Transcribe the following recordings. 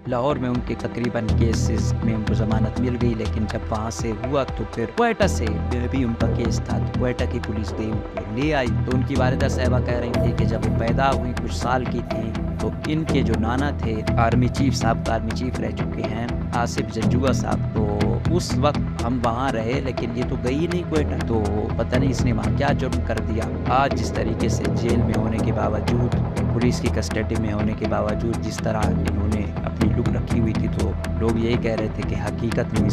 لاہور میں ان کے تقریباً کیسز میں ان کو ضمانت مل گئی، لیکن جب وہاں سے ہوا تو پھر کوئٹہ سے بھی ان کا کیس تھا، تو کوئٹہ کی پولیس بھی ان کو لے آئی۔ تو ان کی والدہ صاحبہ کہہ رہی تھی کہ جب وہ پیدا ہوئی کچھ سال کی تھی تو ان کے جو نانا تھے آرمی چیف صاحب، آرمی چیف رہ چکے ہیں آصف جنجوعہ صاحب، تو اس وقت ہم وہاں رہے لیکن یہ تو گئی نہیں کوئٹہ، تو پتہ نہیں اس نے وہاں کیا جرم کر دیا۔ آج جس طریقے سے جیل میں ہونے کے باوجود، پولیس کی کسٹڈی میں ہونے کے باوجود جس طرح انہوں نے اپنی لک رکھی ہوئی تھی، تو لوگ یہی کہہ رہے تھے کہ حقیقت میں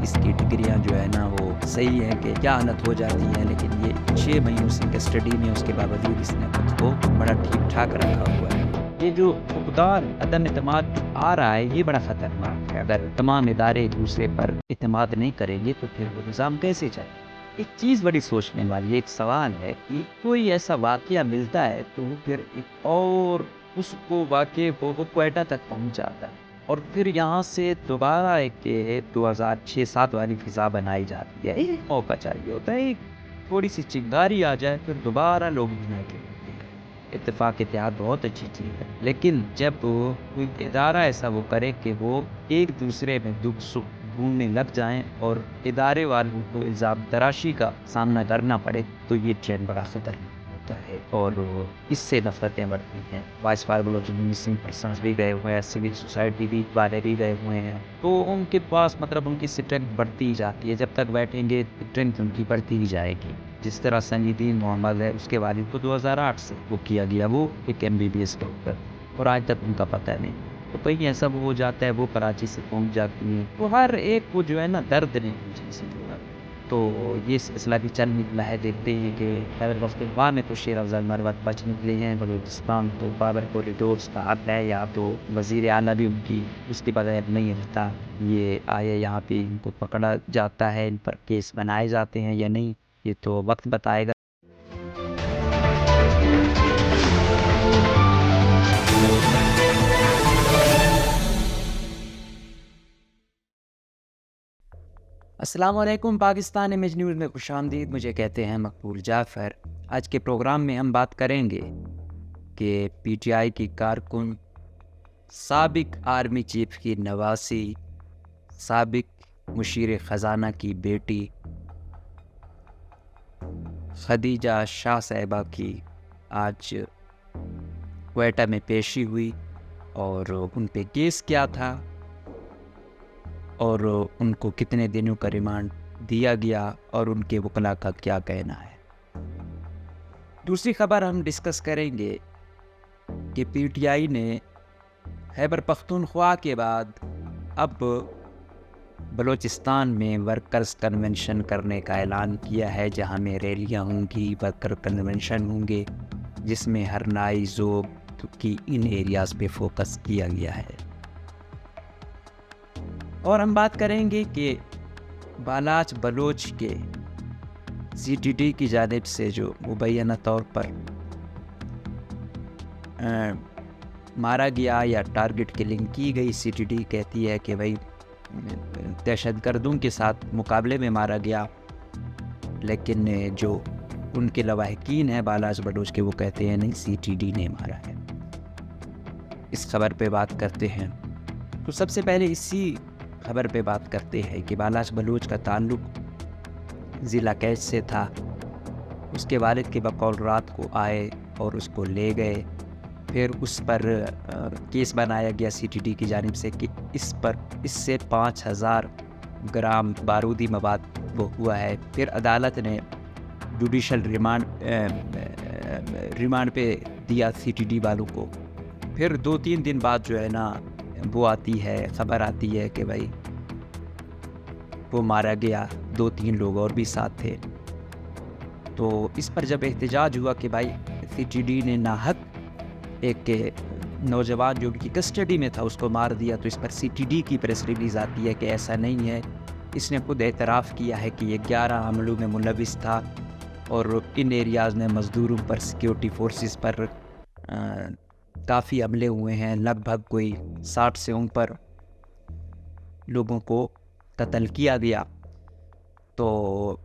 اس کی ڈگریاں جو ہے نا وہ صحیح ہیں کہ کیا حالت ہو جاتی ہے، لیکن یہ 6 مہینوں سے کسٹڈی میں، اس کے باوجود اس نے خود کو بڑا ٹھیک ٹھاک رکھا ہوا ہے۔ یہ جو فقدان عدم اعتماد آ رہا ہے یہ بڑا خطرناک ہے۔ اگر تمام ادارے ایک دوسرے پر اعتماد نہیں کریں گے تو پھر وہ نظام کیسے چلے؟ ایک چیز بڑی سوچنے والی، ایک سوال ہے کہ کوئی ایسا واقعہ ملتا ہے تو پھر ایک اور اس کو واقعے کو وہ کوئٹہ تک پہنچ جاتا ہے، اور پھر یہاں سے دوبارہ ایک 2006-07 والی فضا بنائی جاتی ہے۔ ایک موقع چاہیے ہوتا ہے، ایک تھوڑی سی چنگاری آ جائے پھر دوبارہ لوگ یونائٹڈ ہوتے ہیں۔ اتفاق اتحاد بہت اچھی چیز ہے، لیکن جب کوئی ادارہ ایسا وہ کرے کہ وہ ایک دوسرے میں دکھ سکھ ڈھونڈنے لگ جائیں اور ادارے والوں کو الزام تراشی کا سامنا کرنا پڑے، تو یہ ٹرینڈ بڑا خطرناک ہوتا ہے اور اس سے نفرتیں بڑھتی ہیں۔ وائس فارمولوجی مسنگ پرسنس بھی گئے ہوئے ہیں، سول سوسائٹی بھی والے بھی گئے ہوئے ہیں، تو ان کے پاس ان کی اسٹرینتھ بڑھتی ہی جاتی ہے۔ جب تک بیٹھیں گے اسٹرینتھ ان کی بڑھتی ہی جائے گی۔ جس طرح سنی الدین محمد ہے، اس کے والد کو 2008 سے وہ کیا گیا، وہ ایک MBBS ڈاکٹر، اور آج تک ان کا پتہ نہیں۔ تو کہیں ایسا وہ ہو جاتا ہے، وہ کراچی سے پہنچ جاتی ہیں، تو ہر ایک کو جو ہے نا درد نہیں جیسے ہوتا۔ تو یہ سلسلہ بھی چل نکلا ہے۔ دیکھتے ہیں کہ خیبر پختونخوا میں تو شیر افضل مروت بچ نکلے ہیں، بلوچستان تو بابر کوریڈورس کا حد ہے، یا تو وزیر اعلیٰ بھی اس کے بغیر نہیں رہتا۔ یہ آئے یہاں پہ ان کو پکڑا جاتا ہے، ان پر کیس بنائے جاتے ہیں یا نہیں، یہ تو وقت بتائے گا۔ السلام علیکم، پاکستان امیج نیوز میں خوش آمدید۔ مجھے کہتے ہیں مقبول جعفر۔ آج کے پروگرام میں ہم بات کریں گے کہ PTI کی کارکن، سابق آرمی چیف کی نواسی، سابق مشیر خزانہ کی بیٹی خدیجہ شاہ صاحبہ کی آج کوئٹہ میں پیشی ہوئی، اور ان پہ کیس کیا تھا اور ان کو کتنے دنوں کا ریمانڈ دیا گیا، اور ان کے وکلاء کا کیا کہنا ہے۔ دوسری خبر ہم ڈسکس کریں گے کہ PTI نے خیبر پختونخوا کے بعد اب بلوچستان میں ورکرز کنونشن کرنے کا اعلان کیا ہے، جہاں میں ریلیاں ہوں گی، ورکر کنونشن ہوں گے، جس میں ہرنائی، ذوب کی ان ایریاز پہ فوکس کیا گیا ہے۔ اور ہم بات کریں گے کہ بالاچ بلوچ کے CTD کی جانب سے جو مبینہ طور پر مارا گیا یا ٹارگٹ کلنگ کی گئی، CTD کہتی ہے کہ بھائی دہشت گردوں کے ساتھ مقابلے میں مارا گیا، لیکن جو ان کے لواحقین ہیں بالاچ بلوچ کے، وہ کہتے ہیں نہیں، CTD نے مارا ہے۔ اس خبر پہ بات کرتے ہیں۔ تو سب سے پہلے اسی خبر پہ بات کرتے ہیں کہ بالاچ بلوچ کا تعلق ضلع کیچ سے تھا۔ اس کے والد کے بقول رات کو آئے اور اس کو لے گئے، پھر اس پر کیس بنایا گیا CTD کی جانب سے کہ اس سے 5000 گرام بارودی مواد وہ ہوا ہے۔ پھر عدالت نے جوڈیشل ریمانڈ پہ دیا CTD والوں کو۔ پھر 2-3 دن بعد جو ہے نا وہ آتی ہے، خبر آتی ہے کہ بھائی وہ مارا گیا، 2-3 لوگ اور بھی ساتھ تھے۔ تو اس پر جب احتجاج ہوا کہ بھائی CTD نے ناحق ایک نوجوان جو ان کی کسٹڈی میں تھا اس کو مار دیا، تو اس پر CTD کی پریس ریلیز آتی ہے کہ ایسا نہیں ہے۔ اس نے خود اعتراف کیا ہے کہ یہ 11 حملوں میں ملوث تھا، اور ان ایریاز میں مزدوروں پر، سیکیورٹی فورسز پر کافی حملے ہوئے ہیں، لگ بھگ کوئی 60 سے اوپر لوگوں کو قتل کیا گیا۔ تو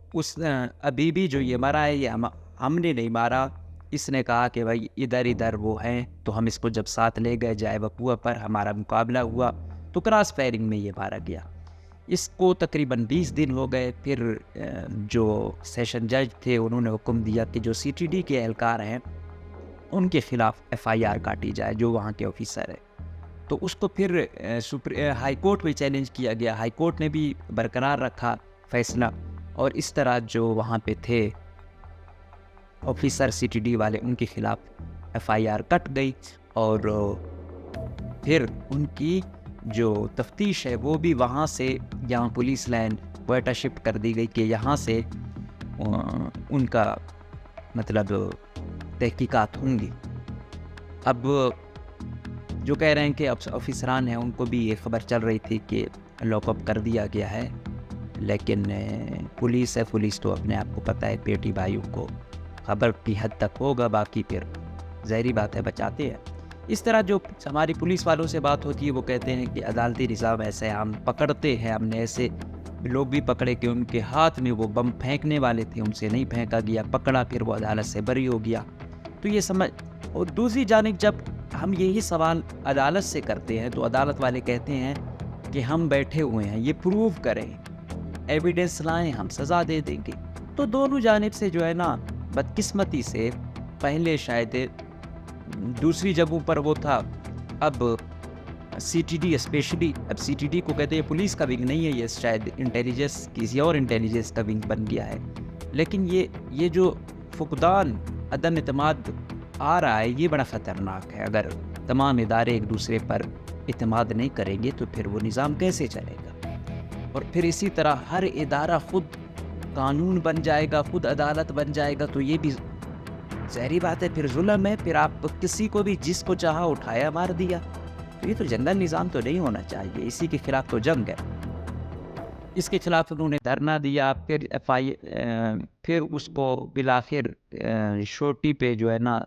ابھی بھی جو یہ مرا ہے، یہ ہم نے نہیں مارا، اس نے کہا کہ بھائی ادھر ادھر وہ ہیں، تو ہم اس کو جب ساتھ لے گئے جائے بپوا پر ہمارا مقابلہ ہوا تو کراس فائرنگ میں یہ مارا گیا۔ اس کو تقریباً 20 دن ہو گئے۔ پھر جو سیشن جج تھے انہوں نے حکم دیا کہ جو سی ٹی ڈی کے اہلکار ہیں ان کے خلاف ایف آئی آر کاٹی جائے، جو وہاں کے آفیسر ہے۔ تو اس کو پھر ہائی کورٹ میں چیلنج کیا گیا، ہائی کورٹ نے بھی برقرار رکھا فیصلہ، اور اس طرح جو وہاں پہ تھے آفیسر سی ٹی ڈی والے ان کے خلاف ایف آئی آر کٹ گئی، اور پھر ان کی جو تفتیش ہے وہ بھی وہاں سے یہاں پولیس لائن کوئٹہ شفٹ کر دی گئی کہ یہاں سے ان کا مطلب تحقیقات ہوں گی۔ اب جو کہہ رہے ہیں کہ آفیسران ہیں ان کو بھی یہ خبر چل رہی تھی کہ لاک اپ کر دیا گیا ہے، لیکن پولیس ہے، پولیس تو اپنے آپ کو پتہ ہے بیٹی بھائیوں کو خبر کی حد تک ہوگا، باقی پھر ظاہری بات ہے بچاتے ہیں۔ اس طرح جو ہماری پولیس والوں سے بات ہوتی ہے وہ کہتے ہیں کہ عدالتی نظام ایسے ہے، ہم پکڑتے ہیں، ہم نے ایسے لوگ بھی پکڑے کہ ان کے ہاتھ میں وہ بم پھینکنے والے تھے، ان سے نہیں پھینکا گیا، پکڑا پھر وہ عدالت سے بری ہو گیا۔ تو یہ سمجھ، اور دوسری جانب جب ہم یہی سوال عدالت سے کرتے ہیں تو عدالت والے کہتے ہیں کہ ہم بیٹھے ہوئے ہیں، یہ پروو کریں، ایویڈنس لائیں، ہم سزا دے دیں گے۔ تو دونوں جانب سے جو ہے نا بدقسمتی سے پہلے شاید دوسری جگہوں پر وہ تھا، اب سی ٹی ڈی اسپیشلی، اب سی ٹی ڈی کو کہتے ہیں پولیس کا ونگ نہیں ہے، یہ شاید انٹیلیجنس کسی اور انٹیلیجنس کا ونگ بن گیا ہے۔ لیکن یہ جو فقدان، عدم اعتماد آ رہا ہے یہ بڑا خطرناک ہے۔ اگر تمام ادارے ایک دوسرے پر اعتماد نہیں کریں گے تو پھر وہ نظام کیسے چلے گا؟ اور پھر اسی طرح ہر ادارہ خود قانون بن جائے گا، خود عدالت بن جائے گا، تو یہ بھی ظاہری بات ہے پھر ظلم ہے، پھر آپ کسی کو بھی جس کو چاہا اٹھایا مار دیا، تو یہ تو جنگل نظام تو نہیں ہونا چاہیے، اسی کے خلاف تو جنگ ہے۔ اس کے خلاف انہوں نے دھرنا دیا، پھر اس کو بالآخر شوٹی پہ جو ہے نا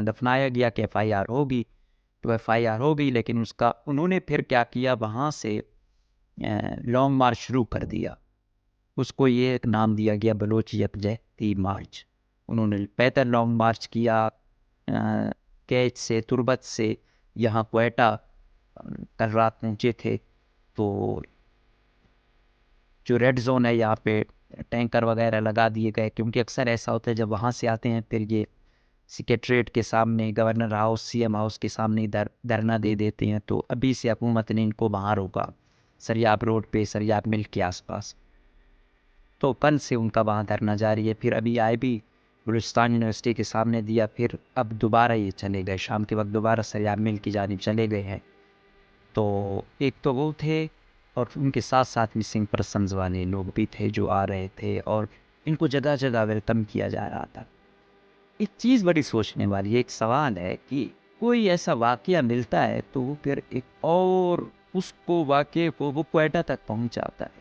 دفنایا گیا کہ ایف آئی آر ہوگی، تو ایف آئی آر ہو گئی، لیکن اس کا انہوں نے پھر کیا کیا، وہاں سے لانگ مارچ شروع کر دیا۔ اس کو یہ ایک نام دیا گیا بلوچ یکجہتی مارچ۔ انہوں نے پیدل لانگ مارچ کیا کیچ سے، تربت سے یہاں کوئٹہ، کل رات پہنچے تھے۔ تو جو ریڈ زون ہے یہاں پہ ٹینکر وغیرہ لگا دیے گئے، کیونکہ اکثر ایسا ہوتا ہے جب وہاں سے آتے ہیں پھر یہ سیکریٹریٹ کے سامنے، گورنر ہاؤس، سی ایم ہاؤس کے سامنے دھرنا دے دیتے ہیں۔ تو ابھی سے حکومت نے ان کو وہاں روکا، سریاب روڈ پہ، سریاب مل کے آس پاس، تو کل سے ان کا وہاں دھرنا جاری ہے۔ پھر ابھی آئے بھی بلوچستان یونیورسٹی کے سامنے دیا، پھر اب دوبارہ یہ چلے گئے، شام کے وقت دوبارہ سریاب مل کی جانب چلے گئے ہیں۔ تو ایک تو وہ تھے، اور ان کے ساتھ ساتھ مسنگ پرسنز والے لوگ بھی تھے جو آ رہے تھے، اور ان کو جگہ جگہ ویلکم کیا جا رہا تھا۔ ایک چیز بڑی سوچنے والی ہے، ایک سوال ہے کہ کوئی ایسا واقعہ ملتا ہے تو وہ پھر ایک اور اس کو واقعے کو وہ کوئٹہ تک پہنچ جاتا ہے،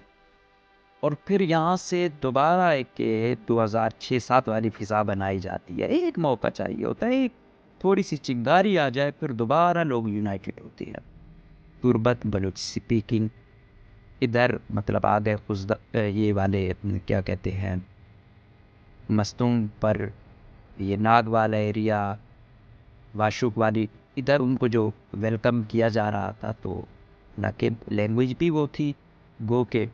اور پھر یہاں سے دوبارہ ایک 2006-07 والی فضا بنائی جاتی ہے۔ ایک موقع چاہیے ہوتا ہے، ایک تھوڑی سی چنگاری آ جائے، پھر دوبارہ لوگ یونائٹڈ ہوتے ہیں۔ تربت، بلوچ سپیکنگ، ادھر مطلب آ گئے یہ والے کیا کہتے ہیں مستونگ پر، یہ ناگ والا ایریا، واشوک والی، ادھر ان کو جو ویلکم کیا جا رہا تھا، تو نہ کہ لینگویج بھی وہ تھی، گو کے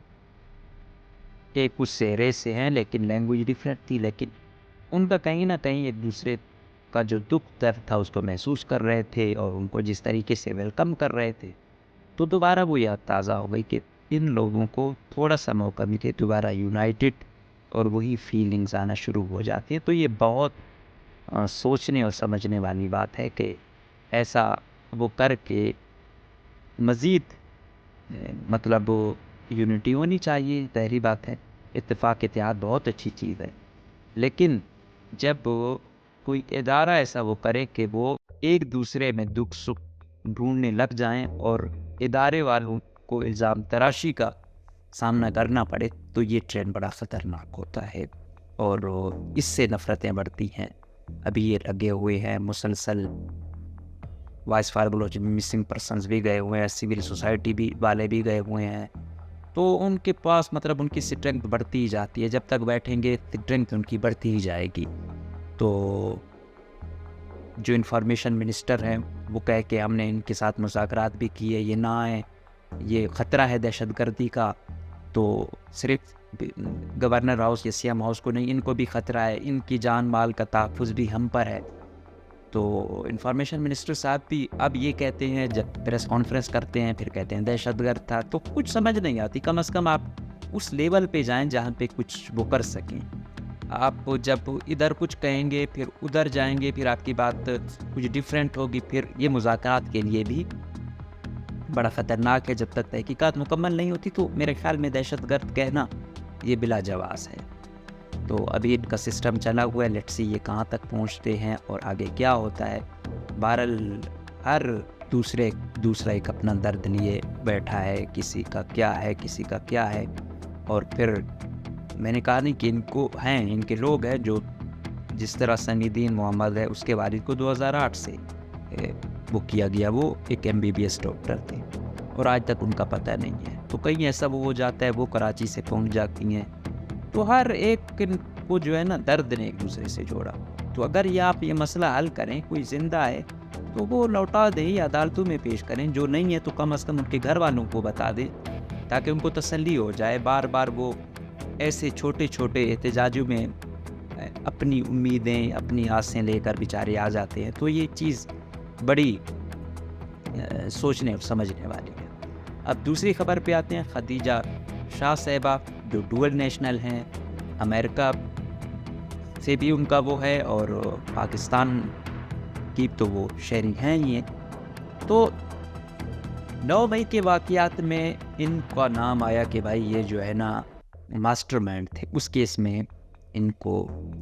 ایک کچھ سہرے سے ہیں لیکن لینگویج ڈفرینٹ تھی، لیکن ان کا کہیں نہ کہیں ایک دوسرے کا جو دکھ درد تھا اس کو محسوس کر رہے تھے، اور ان کو جس طریقے سے ویلکم کر رہے تھے، تو دوبارہ وہ یاد تازہ ہو گئی کہ ان لوگوں کو تھوڑا سا موقع ملے دوبارہ یونائٹڈ، اور وہی فیلنگز آنا شروع ہو جاتی ہیں۔ تو یہ بہت سوچنے اور سمجھنے والی بات ہے کہ ایسا وہ کر کے مزید مطلب یونٹی ہونی چاہیے، ظاہری بات ہے، اتفاق اتحاد بہت اچھی چیز ہے، لیکن جب کوئی ادارہ ایسا وہ کرے کہ وہ ایک دوسرے میں دکھ سکھ ڈھونڈنے لگ جائیں اور ادارے والوں کو الزام تراشی کا سامنا کرنا پڑے، تو یہ ٹرینڈ بڑا خطرناک ہوتا ہے، اور اس سے نفرتیں بڑھتی ہیں۔ ابھی یہ لگے ہوئے ہیں مسلسل، voice for Baloch missing persons بھی گئے ہوئے ہیں، سول سوسائٹی بھی والے بھی گئے ہوئے ہیں، تو ان کے پاس مطلب ان کی اسٹرینتھ بڑھتی ہی جاتی ہے، جب تک بیٹھیں گے اسٹرینتھ ان کی بڑھتی ہی جائے گی۔ تو جو انفارمیشن منسٹر ہیں وہ کہہ کے ہم نے ان کے ساتھ مذاکرات بھی کیے، یہ نہ آئیں، یہ خطرہ ہے دہشت گردی کا، تو صرف گورنر ہاؤس یا سی ایم ہاؤس کو نہیں، ان کو بھی خطرہ ہے، ان کی جان مال کا تحفظ بھی ہم پر ہے۔ تو انفارمیشن منسٹر صاحب بھی اب یہ کہتے ہیں، جب پریس کانفرنس کرتے ہیں پھر کہتے ہیں دہشت گرد تھا، تو کچھ سمجھ نہیں آتی۔ کم از کم آپ اس لیول پہ جائیں جہاں پہ کچھ وہ کر سکیں۔ آپ جب ادھر کچھ کہیں گے پھر ادھر جائیں گے، پھر آپ کی بات کچھ ڈیفرینٹ ہوگی، پھر یہ مذاکرات کے لیے بھی بڑا خطرناک ہے۔ جب تک تحقیقات مکمل نہیں ہوتی تو میرے خیال میں دہشت گرد کہنا یہ بلا جواز ہے۔ تو ابھی ان کا سسٹم چلا ہوا ہے، لیٹس سی یہ کہاں تک پہنچتے ہیں اور آگے کیا ہوتا ہے۔ بہرحال ہر دوسرا ایک اپنا درد لیے بیٹھا ہے، کسی کا کیا ہے، کسی کا کیا ہے۔ اور پھر میں نے کہا نہیں کہ ان کو ہیں، ان کے لوگ ہیں جو جس طرح سنی الدین محمد ہے، اس کے والد کو 2008 سے وہ کیا گیا، وہ ایک MBBS ڈاکٹر تھے اور آج تک ان کا پتہ نہیں ہے۔ تو کہیں ایسا وہ ہو جاتا ہے، وہ کراچی سے پہنچ جاتی ہیں، تو ہر ایک کو جو ہے نا درد نے ایک دوسرے سے جوڑا۔ تو اگر یہ آپ یہ مسئلہ حل کریں، کوئی زندہ ہے تو وہ لوٹا دیں یا عدالتوں میں پیش کریں، جو نہیں ہے تو کم از کم ان کے گھر والوں کو بتا دیں تاکہ ان کو تسلی ہو جائے۔ بار بار وہ ایسے چھوٹے چھوٹے احتجاجوں میں اپنی امیدیں، اپنی آسیں لے کر بیچارے آ جاتے ہیں، تو یہ چیز بڑی سوچنے اور سمجھنے والی ہے۔ اب دوسری خبر پہ آتے ہیں۔ خدیجہ شاہ صاحبہ جو ڈوئل نیشنل ہیں، امریکہ سے بھی ان کا وہ ہے اور پاکستان کی تو وہ شہری ہیں ہی ہیں۔ تو 9 مئی کے واقعات میں ان کا نام آیا کہ بھائی یہ جو ہے نا ماسٹر مائنڈ تھے، اس کیس میں ان کو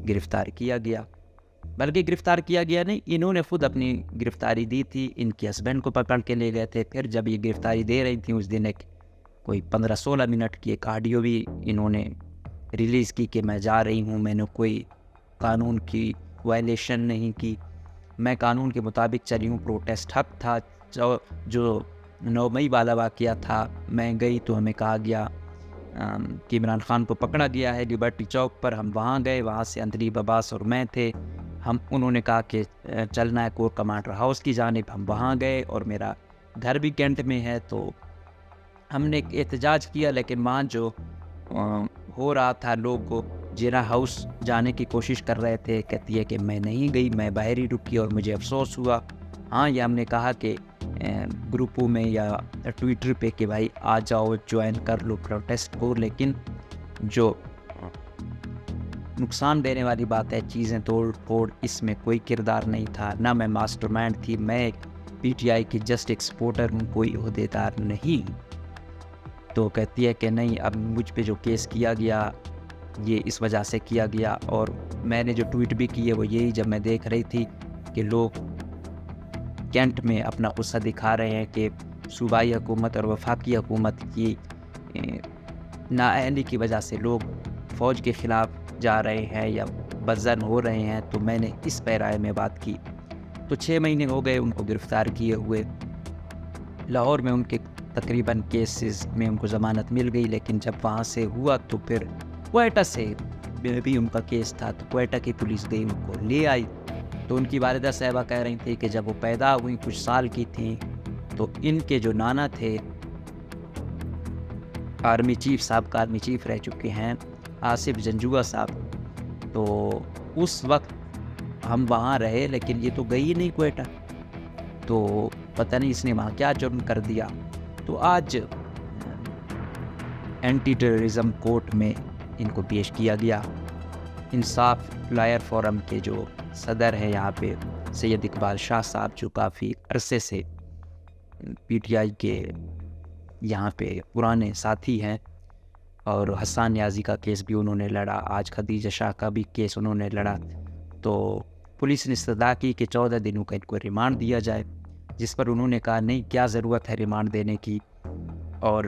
گرفتار کیا گیا، بلکہ گرفتار کیا گیا نہیں، انہوں نے خود اپنی گرفتاری دی تھی، ان کے ہسبینڈ کو پکڑ کے لے گئے تھے۔ پھر جب یہ گرفتاری دے رہی تھیں اس دن ایک کوئی 15-16 منٹ کی ایک آڈیو بھی انہوں نے ریلیز کی کہ میں جا رہی ہوں، میں نے کوئی قانون کی وائلیشن نہیں کی، میں قانون کے مطابق چلی ہوں، پروٹیسٹ حق تھا۔ جو 9 مئی والا واقعہ تھا، میں گئی تو ہمیں کہا گیا کہ عمران خان کو پکڑا گیا ہے لبرٹی چوک پر، ہم وہاں گئے، وہاں سے اندلیب عباس اور میں تھے، انہوں نے کہا کہ چلنا ہے کور کمانڈر ہاؤس کی جانب، ہم وہاں گئے اور میرا گھر بھی کینٹ میں ہے، تو ہم نے احتجاج کیا، لیکن وہاں جو ہو رہا تھا، لوگ جینا ہاؤس جانے کی کوشش کر رہے تھے، کہتی ہے کہ میں نہیں گئی، میں باہر ہی رکی اور مجھے افسوس ہوا۔ ہاں یہ ہم نے کہا کہ گروپوں میں یا ٹویٹر پہ کہ بھائی آ جاؤ، جوائن کر لو پروٹیسٹ کو، لیکن جو نقصان دینے والی بات ہے، چیزیں توڑ پھوڑ، اس میں کوئی کردار نہیں تھا، نہ میں ماسٹر مائنڈ تھی، میں ایک PTI کی جسٹ ایک سپورٹر ہوں، کوئی عہدیدار نہیں۔ تو کہتی ہے کہ نہیں، اب مجھ پہ جو کیس کیا گیا یہ اس وجہ سے کیا گیا، اور میں نے جو ٹویٹ بھی کی ہے وہ یہی، جب میں دیکھ رہی تھی کہ لوگ کینٹ میں اپنا غصہ دکھا رہے ہیں کہ صوبائی حکومت اور وفاقی حکومت کی نااہلی کی وجہ سے لوگ فوج کے خلاف جا رہے ہیں یا بدظن ہو رہے ہیں، تو میں نے اس پیرائے میں بات کی۔ تو 6 مہینے ہو گئے ان کو گرفتار کیے ہوئے، لاہور میں ان کے تقریباً کیسز میں ان کو ضمانت مل گئی، لیکن جب وہاں سے ہوا تو پھر کوئٹہ سے بھی ان کا کیس تھا، تو کوئٹہ کی پولیس گئی، ان کو لے آئی۔ تو ان کی والدہ صاحبہ کہہ رہی تھی کہ جب وہ پیدا ہوئی کچھ سال کی تھیں تو ان کے جو نانا تھے آرمی چیف، سابقہ آرمی چیف رہ چکے ہیں، آصف جنجوعہ صاحب، تو اس وقت ہم وہاں رہے، لیکن یہ تو گئی نہیں کوئٹہ، تو پتہ نہیں اس نے وہاں کیا جرم کر دیا۔ تو آج اینٹی ٹیررزم کورٹ میں ان کو پیش کیا گیا۔ انصاف لائر فورم کے جو صدر ہیں یہاں پہ سید اقبال شاہ صاحب، جو کافی عرصے سے PTI کے یہاں پہ پرانے ساتھی ہیں، اور حسان نیازی کا کیس بھی انہوں نے لڑا، آج خدیجہ شاہ کا بھی کیس انہوں نے لڑا، تو پولیس نے استدعا کی کہ 14 دنوں کا ان کو ریمانڈ دیا جائے، جس پر انہوں نے کہا نہیں، کیا ضرورت ہے ریمانڈ دینے کی، اور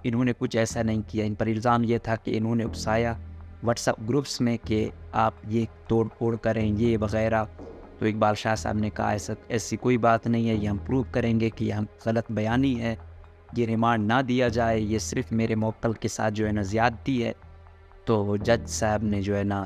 انہوں نے کچھ ایسا نہیں کیا۔ ان پر الزام یہ تھا کہ انہوں نے اکسایا واٹس ایپ گروپس میں کہ آپ یہ توڑ پھوڑ کریں، یہ وغیرہ، تو اقبال شاہ صاحب نے کہا ایسی کوئی بات نہیں ہے، یہ ہم پروو کریں گے کہ یہ ہم غلط بیانی ہے، یہ ریمانڈ نہ دیا جائے، یہ صرف میرے موکل کے ساتھ جو ہے نا زیادتی ہے۔ تو جج صاحب نے جو ہے نا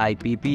IPP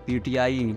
PTI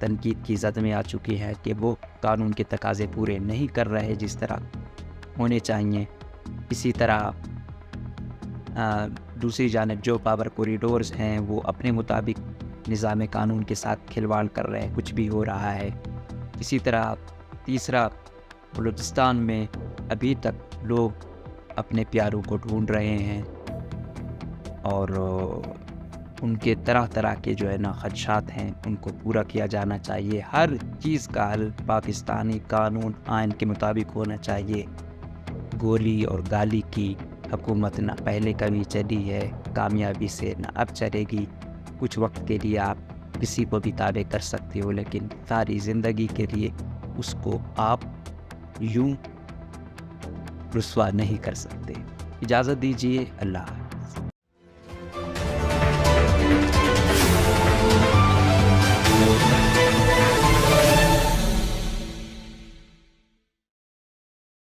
تنقید کی زد میں آ چکی ہے کہ وہ قانون کے تقاضے پورے نہیں کر رہے جس طرح ہونے چاہیے۔ اسی طرح دوسری جانب جو پاور کوریڈورز ہیں وہ اپنے مطابق نظام قانون کے ساتھ کھلواڑ کر رہے ہیں، کچھ بھی ہو رہا ہے۔ اسی طرح تیسرا، بلوچستان میں ابھی تک لوگ اپنے پیاروں کو ڈھونڈ رہے ہیں اور ان کے طرح طرح کے جو ہے نا خدشات ہیں ان کو پورا کیا جانا چاہیے۔ ہر چیز کا حل پاکستانی قانون آئین کے مطابق ہونا چاہیے۔ گولی اور گالی کی حکومت نہ پہلے کبھی چلی ہے، کامیابی سے نہ اب چلے گی۔ کچھ وقت کے لیے آپ کسی کو بھی تابع کر سکتے ہو، لیکن ساری زندگی کے لیے اس کو آپ یوں رسوا نہیں کر سکتے۔ اجازت دیجیے، اللہ حافظ۔